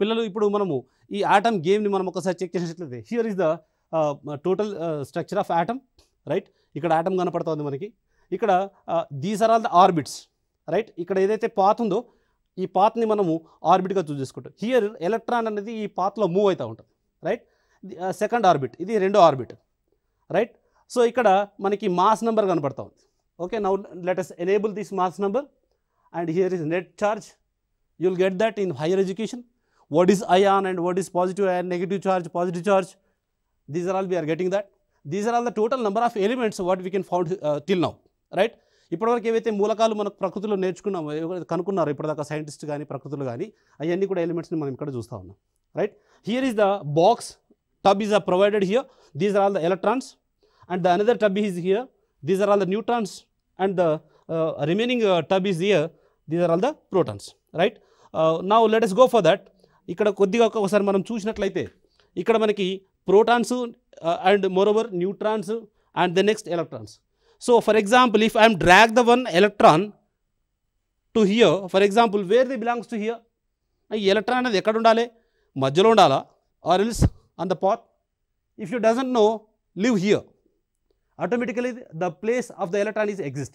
పిల్లలు ఇప్పుడు మనము ఈ ఆటమ్ గేమ్ని మనం ఒకసారి చెక్ చేసినట్లయితే here is the total structure of atom, right. ఇక్కడ ఆటమ్ కనపడుతుంది మనకి. ఇక్కడ these are all the orbits, right. ఇక్కడ ఏదైతే పాత్ ఉందో ఈ పాత్ని మనము ఆర్బిట్గా చూస్ చేసుకుంటాం. హియర్ ఎలక్ట్రాన్ అనేది ఈ పాత్లో మూవ్ అవుతూ ఉంటుంది, రైట్. సెకండ్ ఆర్బిట్, ఇది రెండో ఆర్బిట్, రైట్. సో ఇక్కడ మనకి మాస్ నెంబర్ కనపడతా ఉంది. Okay, now let us enable this mass number and here is net charge. You will get that in higher education. What is ion and what is positive and negative charge, positive charge. These are all we are getting that. These are all the total number of elements what we can found till now, right. ఇప్పటివరకు ఏవైతే మూలకాలు మనకు ప్రకృతిలో నేర్చుకున్నామో, కనుక్కున్నారో ఇప్పటిదాకా scientist కానీ ప్రకృతులు కానీ, అవన్నీ కూడా ఎలిమెంట్స్ని మనం ఇక్కడ చూస్తూ ఉన్నాం, right. Here is the box, tub is provided here. These are all the electrons and the another tub is here. These are all the neutrons and the remaining tub is here. These are all the protons, right. Now let us go for that. ఇక్కడ కొద్దిగా ఒకసారి మనం చూసినట్లయితే ఇక్కడ మనకి protons and moreover neutrons and the next electrons. So for example if I'm drag the one electron to hear, for example wear the belongs to hear. ఈ electron అనేది ఎక్కడ ఉండాలి? మధ్యలో ఉండాలా, or else on the path. If you doesn't know, live here. Automatically the place of the electron is exist.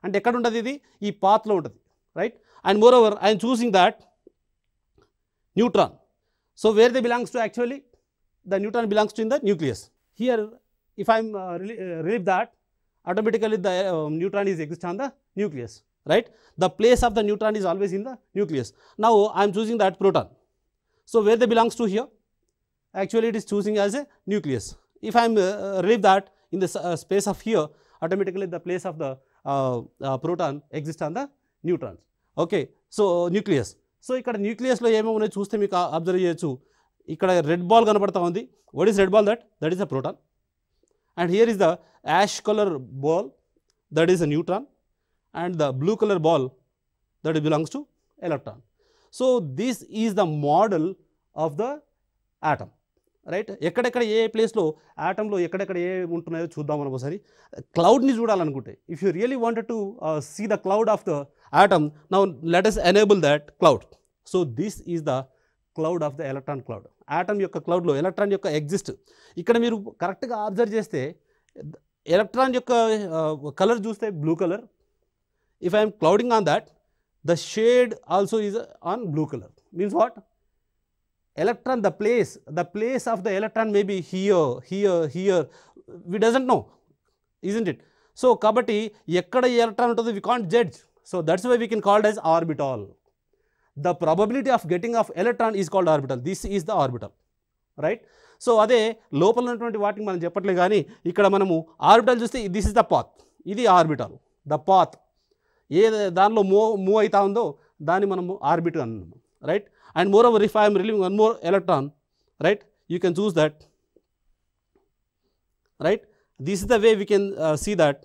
And ekkada untadi idi ee path lo untadi, right. And moreover I am choosing that neutron. So where they belongs to? Actually the neutron belongs to in the nucleus. Here if I am relieve that, automatically the neutron is exist on the nucleus, right. The place of the neutron is always in the nucleus. Now I am choosing that proton. So where they belongs to here? Actually it is choosing as a nucleus. If I am relieve that in the space of here, automatically the place of the proton exists on the neutrons. Okay, so nucleus. So ikkada nucleus lo emo unnayo chuste meeku observe cheyochu. Ikkada red ball kanapadta undi. What is red ball? That is a proton. And here is the ash color ball, that is a neutron, and the blue color ball that belongs to electron. So this is the model of the atom, right. ఎక్కడెక్కడ ఏ ప్లేస్లో ఆటంలో ఎక్కడెక్కడ ఏ ఉంటున్నాయో చూద్దాం మనం ఒకసారి. క్లౌడ్ని చూడాలనుకుంటే, if you really wanted to see the cloud of the atom, now let us enable that cloud. So this is the cloud of the electron cloud. Atom యొక్క క్లౌడ్లో ఎలక్ట్రాన్ యొక్క ఎగ్జిస్ట్. ఇక్కడ మీరు కరెక్ట్గా అబ్జర్వ్ చేస్తే ఎలక్ట్రాన్ యొక్క colour చూస్తే blue colour. If I'm clouding on that, the shade also is on blue colour. Means what? Electron, the place of the electron may be here. We doesn't know, isn't it? So kabatti ekkada electron untundo we can't judge. So that's why we can call it as orbital. The probability of getting of electron is called orbital. This is the orbital, right. So ade lopala unnatuvanti vaatini manam cheppatle gaani ikkada manamu orbital chuste this is the path. Idi orbital, the path ఏ దానిలో move అవుతా ఉందో దాన్ని మనము orbit అన్నాము, right. And moreover, if I am relieving one more electron, right, you can choose that, right. This is the way we can see that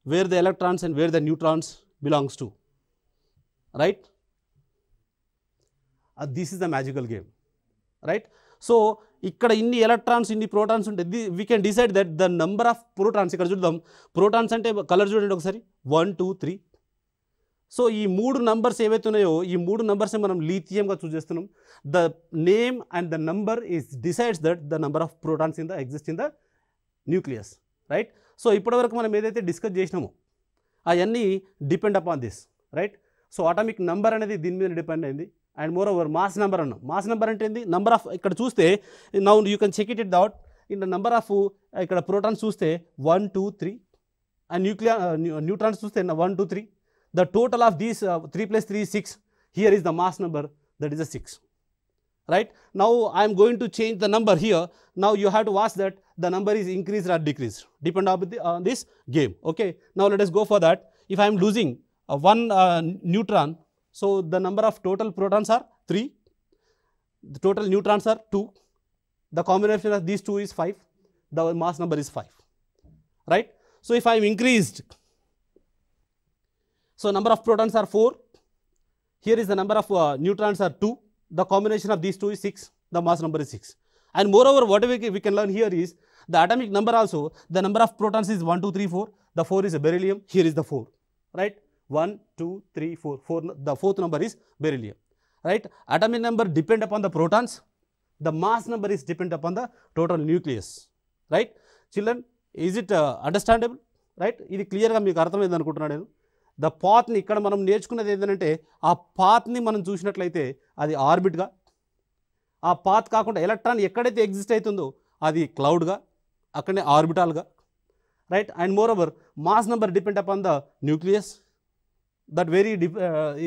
where the electrons and where the neutrons belongs to, right. This is the magical game, right. So ikkada inni electrons inni protons unte we can decide that the number of protons, ikkada chuddam protons ante color chudandi okasari 1 2 3. So ఈ మూడు numbers ఏవైతే ఉన్నాయో ఈ మూడు numbers మనం లీథియంగా choose చేస్తున్నాం. The name and the number is decides that the number of protons in the exist in the nucleus, right. So ఇప్పటివరకు మనం ఏదైతే డిస్కస్ చేసినామో అవన్నీ depend upon this, right. So atomic number అనేది దీని మీద డిపెండ్ అయింది. And moreover mass number అన్నాం. మాస్ నెంబర్ అంటే ఏంది? నంబర్ ఆఫ్, ఇక్కడ చూస్తే now you can check it out in the number of, ఇక్కడ ప్రోటాన్స్ చూస్తే 1 2 3 అండ్ న్యూట్రాన్స్ చూస్తే 1 2 3. The total of these 3 plus 3 is 6. Here is the mass number, that is a 6, right. Now I am going to change the number here. Now you have to watch that the number is increased or decreased, depend on this game. Okay, now let us go for that. If I am losing one neutron, so the number of total protons are 3, the total neutrons are 2, the combination of these two is 5, the mass number is 5, right. So if I am increased, so number of protons are 4, here is the number of neutrons are 2, the combination of these two is 6, the mass number is 6. And moreover, whatever we can learn here is the atomic number also, the number of protons is 1 2 3 4, the 4 is a beryllium, here is the 4, right. 1 2 3 4, the fourth number is beryllium. right? Atomic number depend upon the protons, the mass number is depend upon the total nucleus, right? Children, is it understandable, right? ఇది క్లియర్గా మీకు అర్థమైంది అనుకుంటున్నాను నేను. The పాత్ని ఇక్కడ మనం నేర్చుకున్నది ఏంటంటే ఆ పాత్ని మనం చూసినట్లయితే అది ఆర్బిట్గా, ఆ పాత్ కాకుండా ఎలక్ట్రాన్ ఎక్కడైతే ఎగ్జిస్ట్ అవుతుందో అది క్లౌడ్గా, అక్కడనే ఆర్బిటాల్గా, right? And moreover mass number depend upon the nucleus, that very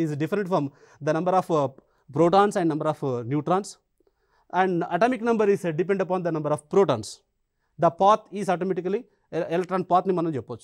is different from the number of protons and number of neutrons, and atomic number is depend upon the number of protons. The path is automatically electron path ni మనం చెప్పొచ్చు.